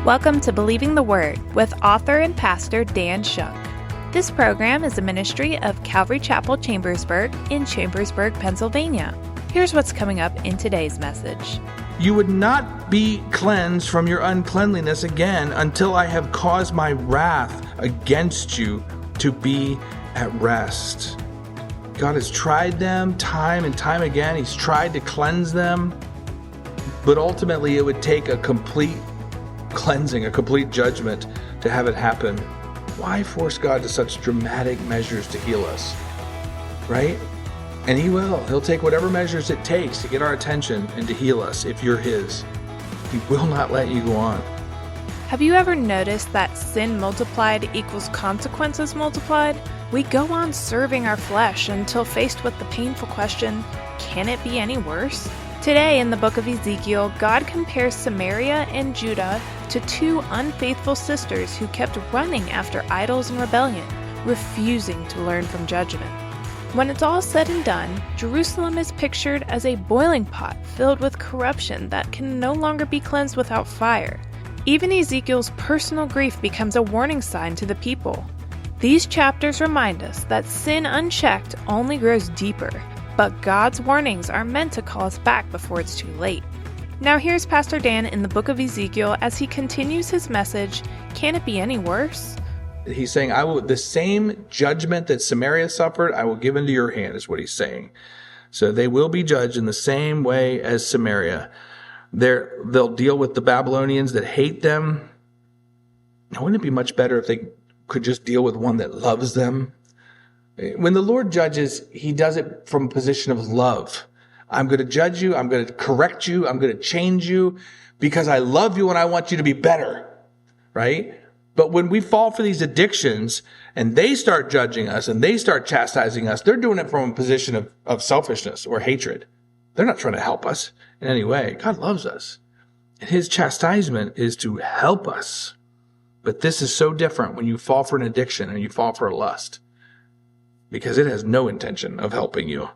Welcome to Believing the Word with author and pastor Dan Shunk. This program is a ministry of Calvary Chapel Chambersburg in Chambersburg, Pennsylvania. Here's what's coming up in today's message. You would not be cleansed from your uncleanliness again until I have caused my wrath against you to be at rest. God has tried them time and time again. He's tried to cleanse them, but ultimately it would take a complete cleansing, a complete judgment to have it happen. Why force God to such dramatic measures to heal us? Right? And He will. He'll take whatever measures it takes to get our attention and to heal us if you're His. He will not let you go on. Have you ever noticed that sin multiplied equals consequences multiplied? We go on serving our flesh until faced with the painful question, can it be any worse? Today in the book of Ezekiel, God compares Samaria and Judah to two unfaithful sisters who kept running after idols and rebellion, refusing to learn from judgment. When it's all said and done, Jerusalem is pictured as a boiling pot filled with corruption that can no longer be cleansed without fire. Even Ezekiel's personal grief becomes a warning sign to the people. These chapters remind us that sin unchecked only grows deeper, but God's warnings are meant to call us back before it's too late. Now here's Pastor Dan in the book of Ezekiel as he continues his message, Can it be any worse? He's saying, the same judgment that Samaria suffered, I will give into your hand, is what he's saying. So they will be judged in the same way as Samaria. They'll deal with the Babylonians that hate them. Now, wouldn't it be much better if they could just deal with one that loves them? When the Lord judges, He does it from a position of love. I'm going to judge you. I'm going to correct you. I'm going to change you because I love you and I want you to be better, right? But when we fall for these addictions and they start judging us and they start chastising us, they're doing it from a position of selfishness or hatred. They're not trying to help us in any way. God loves us. And His chastisement is to help us. But this is so different when you fall for an addiction and you fall for a lust, because it has no intention of helping you.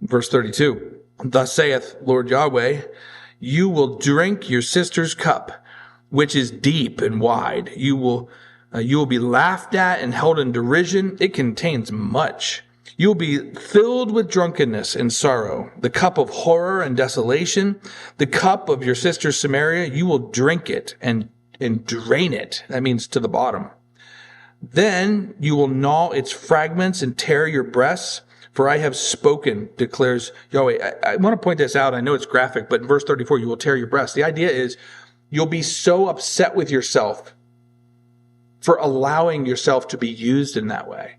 Verse 32, Thus saith Lord Yahweh, you will drink your sister's cup, which is deep and wide. You will be laughed at and held in derision. It contains much. You will be filled with drunkenness and sorrow, the cup of horror and desolation, the cup of your sister Samaria. You will drink it and drain it. That means to the bottom. Then you will gnaw its fragments and tear your breasts, for I have spoken, declares Yahweh. I want to point this out. I know it's graphic, but in verse 34, you will tear your breasts. The idea is you'll be so upset with yourself for allowing yourself to be used in that way.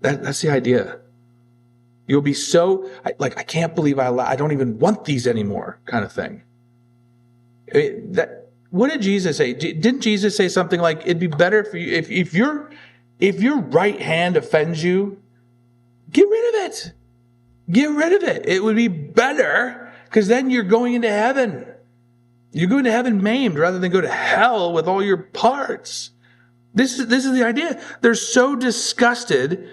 That's the idea. You'll be so, I can't believe I don't even want these anymore, kind of thing. What did Jesus say? Didn't Jesus say something like, it'd be better for you, if your right hand offends you, get rid of it. Get rid of it. It would be better, because then you're going into heaven. You're going to heaven maimed rather than go to hell with all your parts. This is the idea. They're so disgusted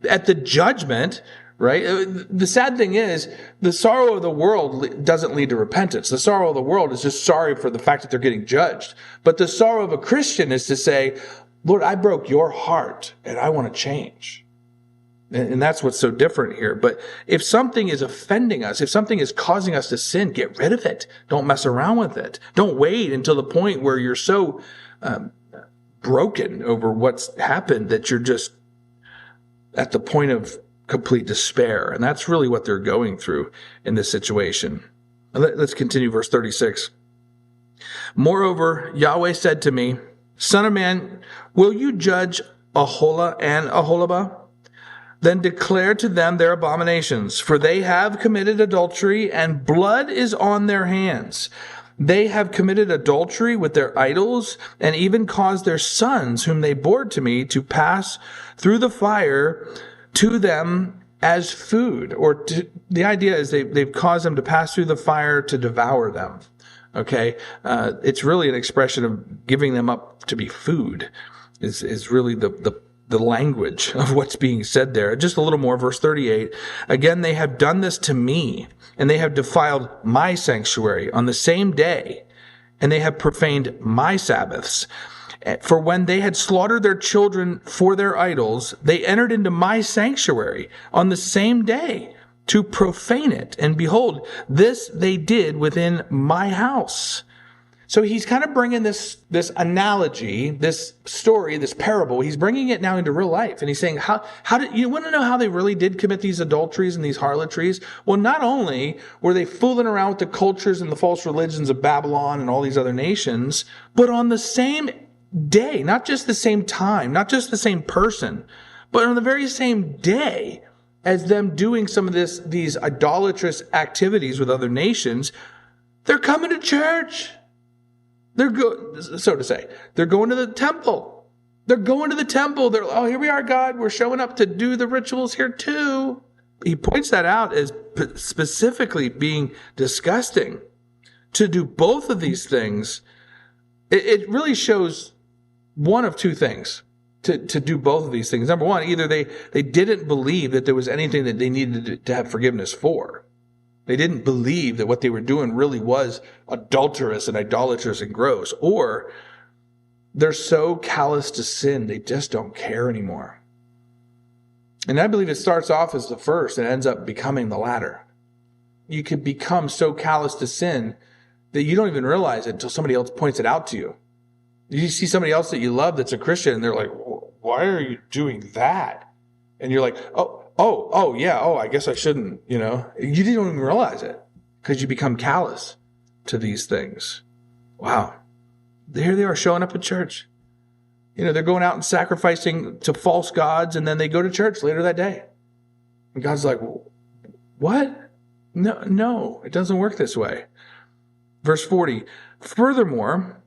at the judgment, right? The sad thing is, the sorrow of the world doesn't lead to repentance. The sorrow of the world is just sorry for the fact that they're getting judged. But the sorrow of a Christian is to say, Lord, I broke your heart and I want to change. And that's what's so different here. But if something is offending us, if something is causing us to sin, get rid of it. Don't mess around with it. Don't wait until the point where you're so broken over what's happened that you're just at the point of complete despair. And that's really what they're going through in this situation. Let's continue verse 36. Moreover, Yahweh said to me, Son of man, will you judge Aholah and Aholibah? Then declare to them their abominations, for they have committed adultery, and blood is on their hands. They have committed adultery with their idols, and even caused their sons, whom they bore to me, to pass through the fire to them as food. The idea is they've caused them to pass through the fire to devour them. Okay? It's really an expression of giving them up to be food, is really the language of what's being said there. Just a little more, verse 38. Again, they have done this to me, and they have defiled my sanctuary on the same day and they have profaned my Sabbaths. For when they had slaughtered their children for their idols, they entered into my sanctuary on the same day to profane it. And behold, this they did within my house. So he's kind of bringing this analogy, this story, this parable. He's bringing it now into real life. And he's saying, how did you want to know how they really did commit these adulteries and these harlotries? Well, not only were they fooling around with the cultures and the false religions of Babylon and all these other nations, but on the same day, not just the same time, not just the same person, but on the very same day as them doing some of these idolatrous activities with other nations, they're coming to church. They're so to say, they're going to the temple. They're going to the temple. They're, oh, here we are, God. We're showing up to do the rituals here too. He points that out as specifically being disgusting. To do both of these things, it really shows one of two things. To do both of these things. Number one, either they didn't believe that there was anything that they needed to have forgiveness for. They didn't believe that what they were doing really was adulterous and idolatrous and gross. Or they're so callous to sin, they just don't care anymore. And I believe it starts off as the first and ends up becoming the latter. You could become so callous to sin that you don't even realize it until somebody else points it out to you. You see somebody else that you love that's a Christian, and they're like, why are you doing that? And you're like, I guess I shouldn't, You didn't even realize it because you become callous to these things. Wow. Here they are showing up at church. They're going out and sacrificing to false gods, and then they go to church later that day. And God's like, what? No, it doesn't work this way. Verse 40, furthermore,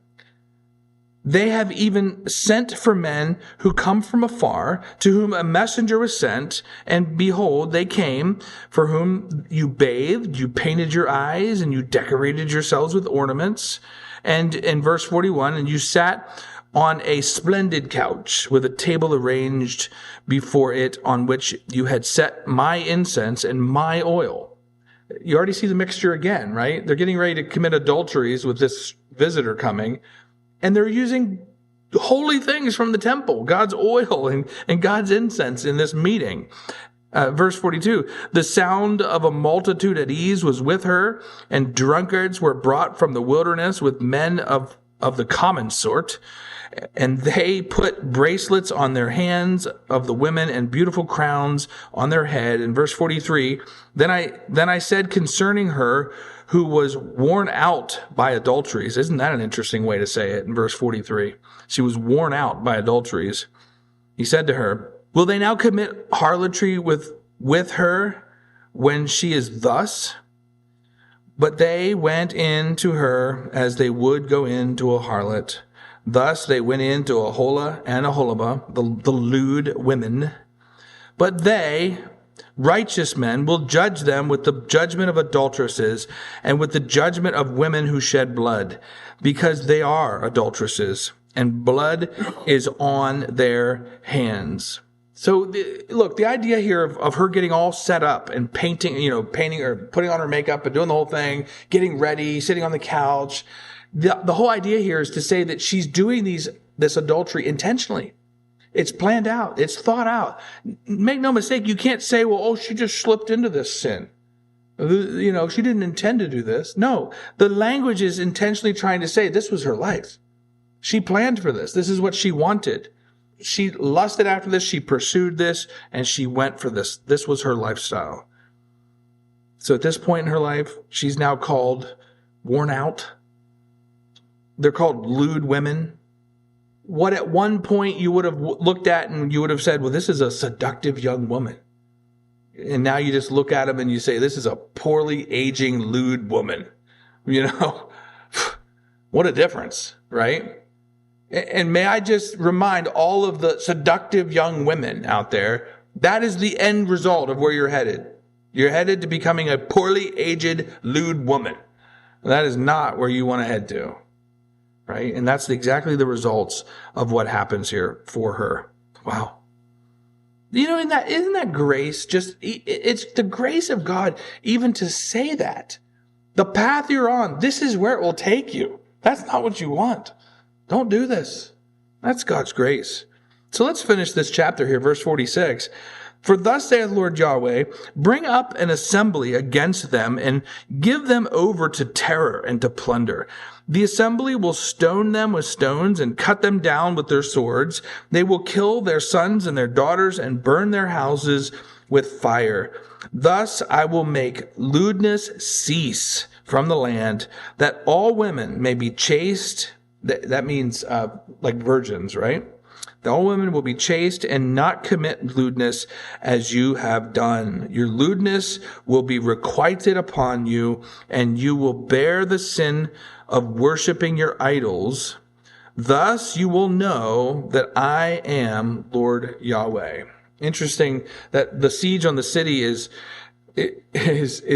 they have even sent for men who come from afar, to whom a messenger was sent, and behold, they came, for whom you bathed, you painted your eyes, and you decorated yourselves with ornaments. And in verse 41, and you sat on a splendid couch with a table arranged before it, on which you had set my incense and my oil. You already see the mixture again, right? They're getting ready to commit adulteries with this visitor coming. And they're using holy things from the temple, God's oil and God's incense in this meeting. Verse 42, the sound of a multitude at ease was with her, and drunkards were brought from the wilderness with men of the common sort. And they put bracelets on their hands of the women and beautiful crowns on their head. In verse 43, then I said concerning her who was worn out by adulteries. Isn't that an interesting way to say it in verse 43? She was worn out by adulteries. He said to her, will they now commit harlotry with her when she is thus? But they went in to her as they would go into a harlot. Thus they went into Aholah and Aholibah, the lewd women. But they, righteous men, will judge them with the judgment of adulteresses and with the judgment of women who shed blood, because they are adulteresses, and blood is on their hands. So, the idea here of her getting all set up and painting or putting on her makeup and doing the whole thing, getting ready, sitting on the couch, the whole idea here is to say that she's doing this adultery intentionally. It's planned out. It's thought out. Make no mistake, you can't say, she just slipped into this sin. She didn't intend to do this. No, the language is intentionally trying to say this was her life. She planned for this. This is what she wanted. She lusted after this. She pursued this, and she went for this. This was her lifestyle. So at this point in her life, she's now called worn out. They're called lewd women. What at one point you would have looked at and you would have said, well, this is a seductive young woman. And now you just look at them and you say, this is a poorly aging lewd woman. What a difference, right? And may I just remind all of the seductive young women out there, that is the end result of where you're headed. You're headed to becoming a poorly aged lewd woman. That is not where you want to head to. Right? And that's exactly the results of what happens here for her. Wow. Isn't that grace? It's the grace of God even to say that. The path you're on, this is where it will take you. That's not what you want. Don't do this. That's God's grace. So let's finish this chapter here, verse 46. For thus saith Lord Yahweh, bring up an assembly against them and give them over to terror and to plunder. The assembly will stone them with stones and cut them down with their swords. They will kill their sons and their daughters and burn their houses with fire. Thus I will make lewdness cease from the land, that all women may be chaste. That means like virgins, right? All women will be chaste and not commit lewdness as you have done. Your lewdness will be requited upon you, and you will bear the sin of worshiping your idols. Thus you will know that I am Lord Yahweh. Interesting that the siege on the city is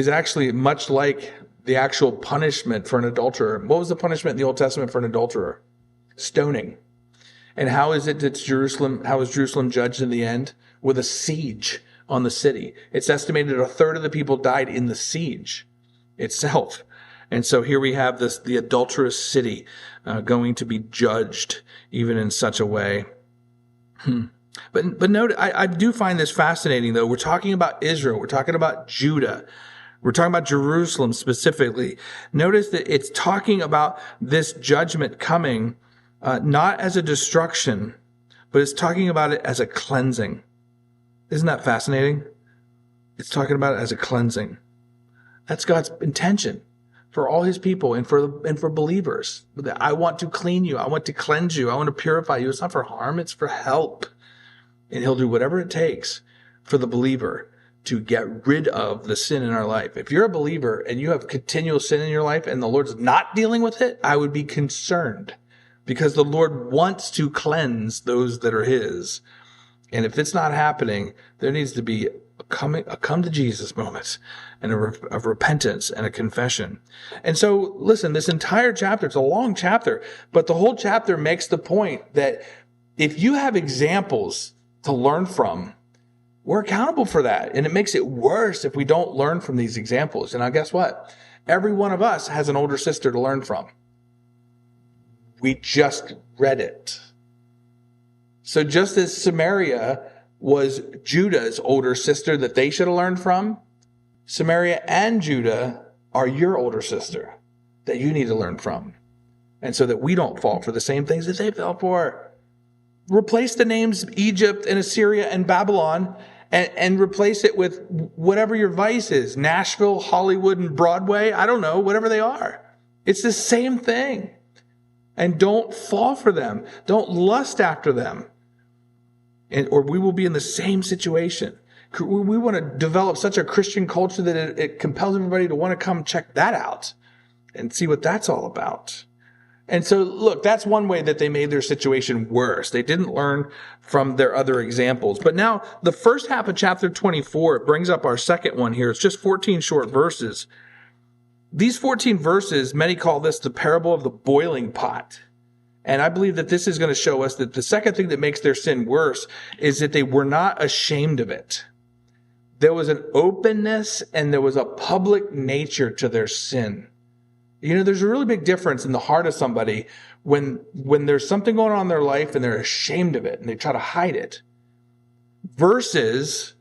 actually much like the actual punishment for an adulterer. What was the punishment in the Old Testament for an adulterer? Stoning. And how is Jerusalem judged in the end? With a siege on the city. It's estimated a third of the people died in the siege itself. And so here we have the adulterous city going to be judged even in such a way. But note, I do find this fascinating, though. We're talking about Israel. We're talking about Judah. We're talking about Jerusalem specifically. Notice that it's talking about this judgment coming not as a destruction, but it's talking about it as a cleansing. Isn't that fascinating? It's talking about it as a cleansing. That's God's intention for all his people and for believers. I want to clean you. I want to cleanse you. I want to purify you. It's not for harm. It's for help. And he'll do whatever it takes for the believer to get rid of the sin in our life. If you're a believer and you have continual sin in your life and the Lord's not dealing with it, I would be concerned, because the Lord wants to cleanse those that are his. And if it's not happening, there needs to be a come to Jesus moment and a repentance and a confession. And so, listen, this entire chapter, it's a long chapter, but the whole chapter makes the point that if you have examples to learn from, we're accountable for that. And it makes it worse if we don't learn from these examples. And now guess what? Every one of us has an older sister to learn from. We just read it. So just as Samaria was Judah's older sister that they should have learned from, Samaria and Judah are your older sister that you need to learn from. And so that we don't fall for the same things that they fell for. Replace the names Egypt and Assyria and Babylon and replace it with whatever your vice is. Nashville, Hollywood, and Broadway. I don't know, whatever they are. It's the same thing. And don't fall for them. Don't lust after them. Or we will be in the same situation. We want to develop such a Christian culture that it compels everybody to want to come check that out and see what that's all about. And so, look, that's one way that they made their situation worse. They didn't learn from their other examples. But now, the first half of chapter 24, it brings up our second one here. It's just 14 short verses. These 14 verses, many call this the parable of the boiling pot. And I believe that this is going to show us that the second thing that makes their sin worse is that they were not ashamed of it. There was an openness and there was a public nature to their sin. You know, there's a really big difference in the heart of somebody when there's something going on in their life and they're ashamed of it and they try to hide it, versus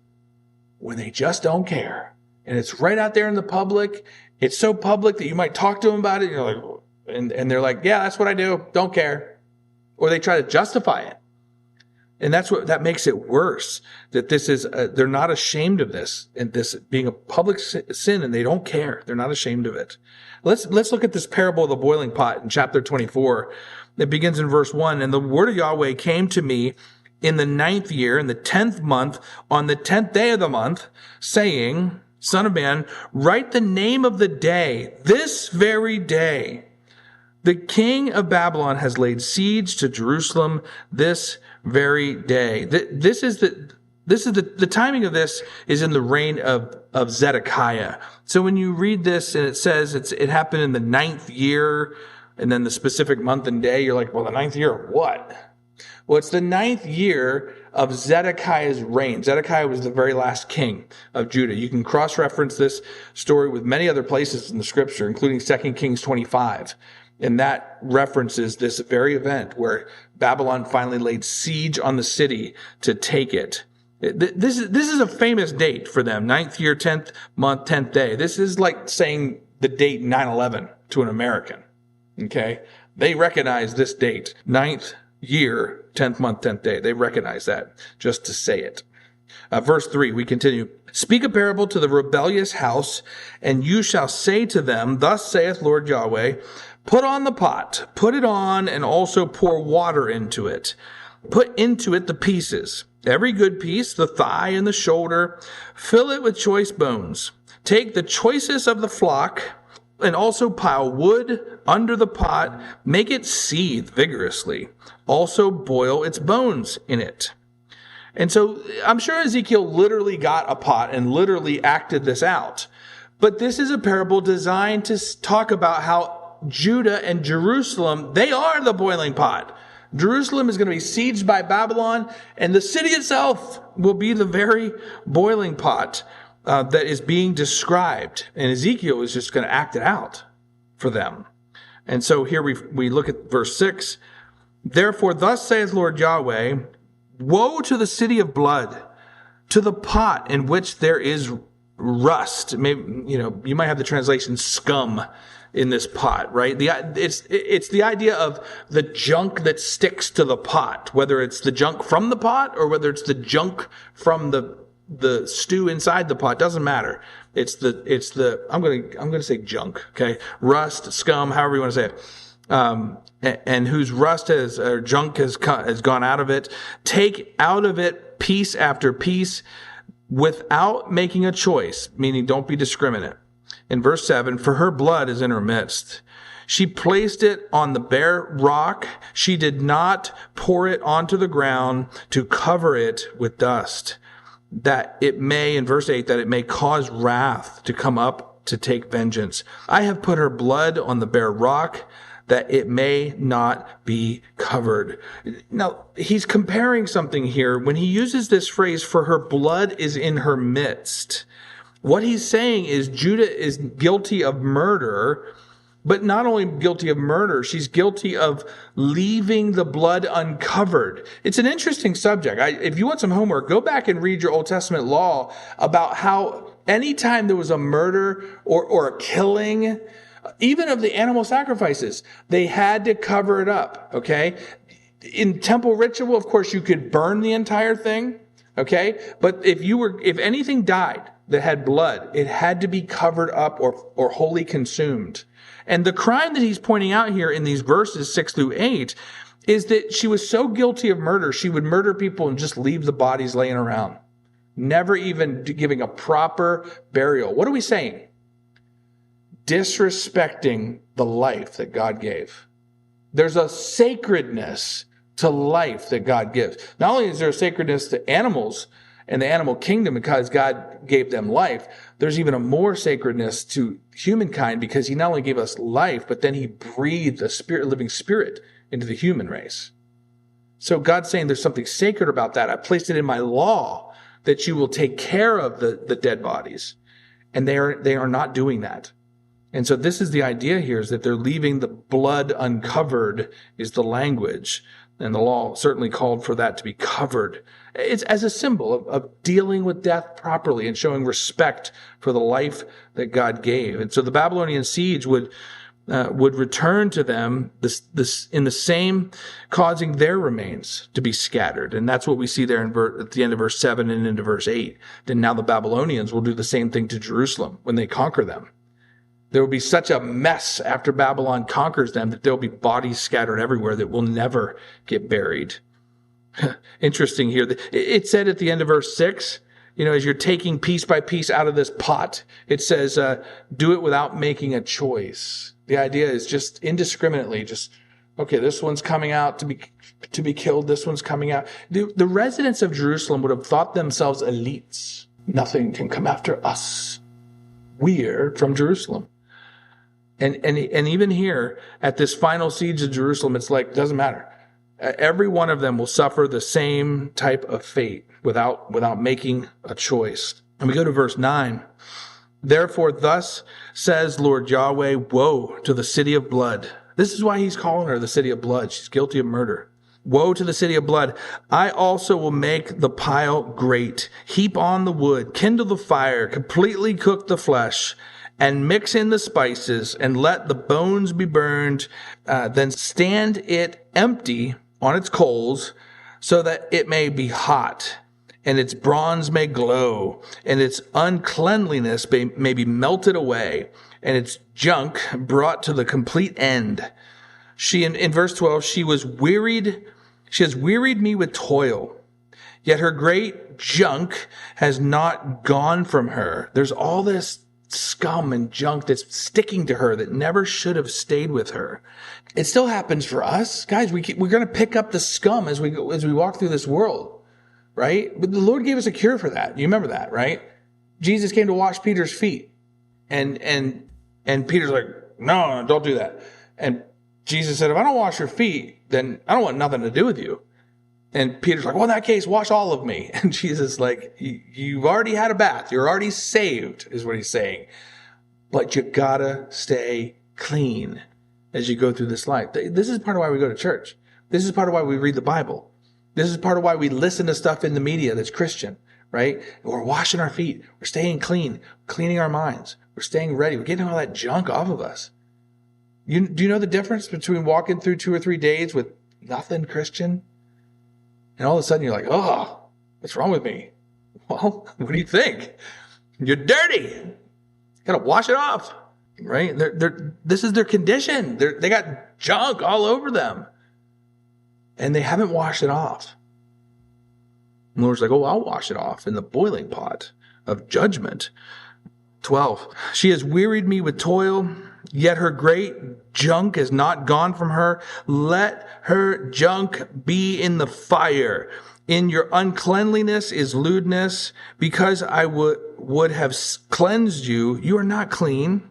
when they just don't care. And it's right out there in the public. It's so public that you might talk to them about it. And you're like, and they're like, yeah, that's what I do. Don't care. Or they try to justify it. And that makes it worse, that this is, they're not ashamed of this, and this being a public sin, and they don't care. They're not ashamed of it. Let's look at this parable of the boiling pot in chapter 24. It begins in verse 1. And the word of Yahweh came to me in the 9th year, in the 10th month, on the 10th day of the month, saying, Son of man, write the name of the day, this very day. The king of Babylon has laid siege to Jerusalem this very day. This is the timing of this is in the reign of Zedekiah. So when you read this and it says it happened in the 9th year, and then the specific month and day, you're like, well, the 9th year of what? Well, it's the 9th year of Zedekiah's reign. Zedekiah was the very last king of Judah. You can cross-reference this story with many other places in the scripture, including 2 Kings 25. And that references this very event where Babylon finally laid siege on the city to take it. This is a famous date for them. 9th year, 10th month, 10th day. This is like saying the date 9/11 to an American. Okay? They recognize this date. 9th year, 10th month, 10th day. They recognize that just to say it. Verse 3, we continue. Speak a parable to the rebellious house, and you shall say to them, thus saith Lord Yahweh, put on the pot, put it on, and also pour water into it. Put into it the pieces, every good piece, the thigh and the shoulder. Fill it with choice bones. Take the choicest of the flock, and also pile wood under the pot. Make it seethe vigorously. Also boil its bones in it. And so I'm sure Ezekiel literally got a pot and literally acted this out. But this is a parable designed to talk about how Judah and Jerusalem, they are the boiling pot. Jerusalem is going to be sieged by Babylon, and the city itself will be the very boiling pot that is being described. And Ezekiel is just going to act it out for them. And so here we look at verse 6. Therefore, thus saith Lord Yahweh, woe to the city of blood, to the pot in which there is rust. Maybe, you might have the translation scum in this pot, right? It's the idea of the junk that sticks to the pot, whether it's the junk from the pot or whether it's the junk from the stew inside the pot. Doesn't matter. It's the I'm gonna say junk. Okay, rust, scum, however you want to say it. And whose rust or junk has gone out of it. Take out of it piece after piece without making a choice, meaning don't be discriminate. In verse 7, for her blood is in her midst. She placed it on the bare rock. She did not pour it onto the ground to cover it with dust, that it may, in verse 8, that it may cause wrath to come up to take vengeance. I have put her blood on the bare rock, that it may not be covered. Now, he's comparing something here. When he uses this phrase, for her blood is in her midst, what he's saying is Judah is guilty of murder, but not only guilty of murder, she's guilty of leaving the blood uncovered. It's an interesting subject. If you want some homework, go back and read your Old Testament law about how anytime there was a murder or a killing, even of the animal sacrifices, they had to cover it up, okay? In temple ritual, of course, you could burn the entire thing, okay? But if anything died that had blood, it had to be covered up or wholly consumed. And the crime that he's pointing out here in these verses 6 through 8 is that she was so guilty of murder, she would murder people and just leave the bodies laying around, never even giving a proper burial. What are we saying? Disrespecting the life that God gave. There's a sacredness to life that God gives. Not only is there a sacredness to animals and the animal kingdom because God gave them life, there's even a more sacredness to humankind because he not only gave us life, but then he breathed a living spirit into the human race. So God's saying there's something sacred about that. I placed it in my law that you will take care of the dead bodies. And they are not doing that. And so this is the idea here, is that they're leaving the blood uncovered is the language. And the law certainly called for that to be covered. It's as a symbol of dealing with death properly and showing respect for the life that God gave. And so the Babylonian siege would return to them this in the same, causing their remains to be scattered. And that's what we see there at the end of verse 7 and into verse 8. Then now the Babylonians will do the same thing to Jerusalem when they conquer them. There will be such a mess after Babylon conquers them that there will be bodies scattered everywhere that will never get buried. Interesting here. It said at the end of verse 6, as you're taking piece by piece out of this pot, it says, do it without making a choice. The idea is just indiscriminately, okay, this one's coming out to be killed. This one's coming out. The residents of Jerusalem would have thought themselves elites. Nothing can come after us. We're from Jerusalem. And even here at this final siege of Jerusalem, it's like, doesn't matter. Every one of them will suffer the same type of fate without making a choice. And we go to verse 9. Therefore, thus says Lord Yahweh, woe to the city of blood, This is why he's calling her the city of blood. She's guilty of murder. Woe to the city of blood. I also will make the pile great. Heap on the wood, kindle the fire, completely cook the flesh, and mix in the spices, and let the bones be burned. Then stand it empty on its coals, so that it may be hot, and its bronze may glow, and its uncleanliness may be melted away, and its junk brought to the complete end. In verse 12, she has wearied me with toil, yet her great junk has not gone from her. There's all this scum and junk that's sticking to her that never should have stayed with her. It still happens for us. Guys, we're going to pick up the scum as we walk through this world, right? But the Lord gave us a cure for that. You remember that, right? Jesus came to wash Peter's feet. And Peter's like, no, don't do that. And Jesus said, if I don't wash your feet, then I don't want nothing to do with you. And Peter's like, well, in that case, wash all of me. And Jesus is like, you've already had a bath. You're already saved, is what he's saying. But you gotta stay clean as you go through this life. This is part of why we go to church. This is part of why we read the Bible. This is part of why we listen to stuff in the media that's Christian, right? We're washing our feet. We're staying clean, cleaning our minds. We're staying ready. We're getting all that junk off of us. Do you know the difference between walking through 2 or 3 days with nothing Christian? And all of a sudden you're like, oh, what's wrong with me? Well, what do you think? You're dirty. Got to wash it off, right? This is their condition. They got junk all over them. And they haven't washed it off. And the Lord's like, oh, I'll wash it off in the boiling pot of judgment. 12, she has wearied me with toil, yet her great junk is not gone from her. Let her junk be in the fire. In your uncleanliness is lewdness. Because I would have cleansed you, you are not clean.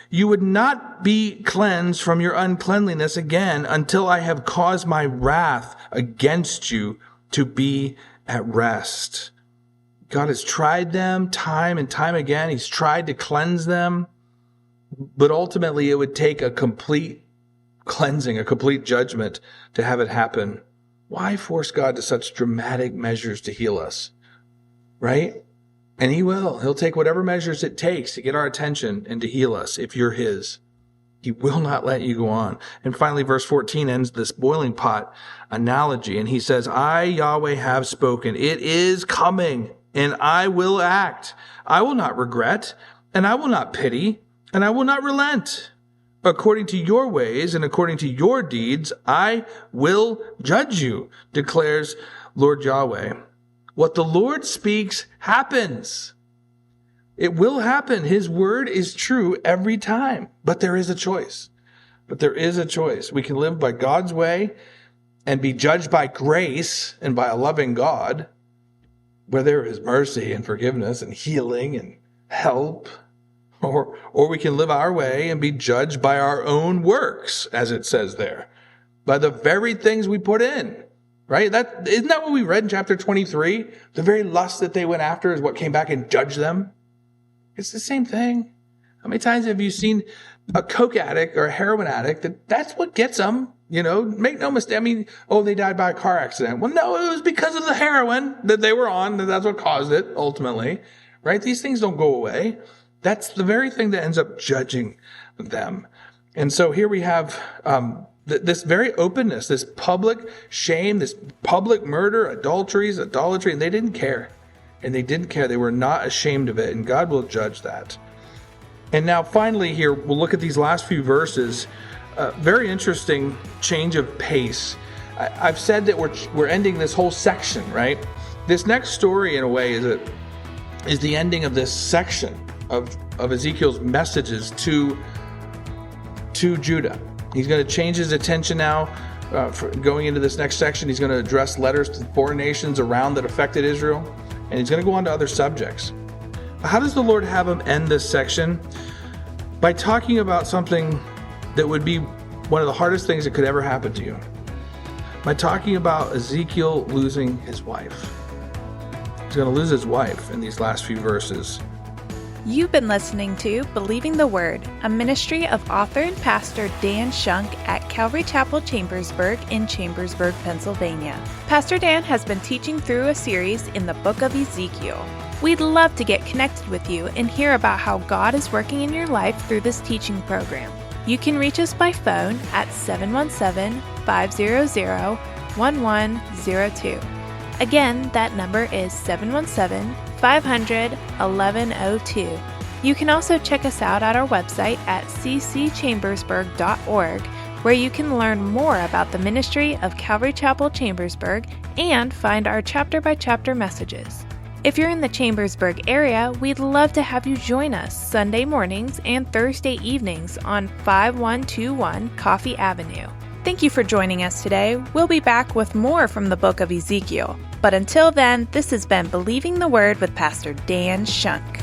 You would not be cleansed from your uncleanliness again until I have caused my wrath against you to be at rest. God has tried them time and time again. He's tried to cleanse them. But ultimately, it would take a complete cleansing, a complete judgment to have it happen. Why force God to such dramatic measures to heal us? Right? And he will. He'll take whatever measures it takes to get our attention and to heal us if you're his. He will not let you go on. And finally, verse 14 ends this boiling pot analogy. And he says, I, Yahweh, have spoken. It is coming, and I will act. I will not regret, and I will not pity, and I will not relent. According to your ways and according to your deeds, I will judge you, declares Lord Yahweh. What the Lord speaks happens. It will happen. His word is true every time. But there is a choice. We can live by God's way and be judged by grace and by a loving God, where there is mercy and forgiveness and healing and help. Or we can live our way and be judged by our own works, as it says there, by the very things we put in, right? Isn't that what we read in chapter 23? The very lust that they went after is what came back and judged them. It's the same thing. How many times have you seen a coke addict or a heroin addict that's what gets them? You know, make no mistake. I mean, they died by a car accident. Well, no, it was because of the heroin that they were on. That's what caused it ultimately, right? These things don't go away. That's the very thing that ends up judging them. And so here we have this very openness, this public shame, this public murder, idolatry, and they didn't care. They were not ashamed of it, and God will judge that. And now finally here, we'll look at these last few verses. Very interesting change of pace. I've said that we're ending this whole section, right? This next story, in a way, is the ending of this section of Ezekiel's messages to Judah. He's going to change his attention now. Going into this next section, he's going to address letters to foreign nations around that affected Israel, and he's going to go on to other subjects. How does the Lord have him end this section? By talking about something that would be one of the hardest things that could ever happen to you. By talking about Ezekiel losing his wife. He's going to lose his wife in these last few verses. You've been listening to Believing the Word, a ministry of author and pastor Dan Shunk at Calvary Chapel Chambersburg in Chambersburg, Pennsylvania. Pastor Dan has been teaching through a series in the book of Ezekiel. We'd love to get connected with you and hear about how God is working in your life through this teaching program. You can reach us by phone at 717-500-1102. Again, that number is 717-500-1102. You can also check us out at our website at ccchambersburg.org, where you can learn more about the ministry of Calvary Chapel Chambersburg and find our chapter-by-chapter messages. If you're in the Chambersburg area, we'd love to have you join us Sunday mornings and Thursday evenings on 5121 Coffee Avenue. Thank you for joining us today. We'll be back with more from the book of Ezekiel. But until then, this has been Believing the Word with Pastor Dan Shunk.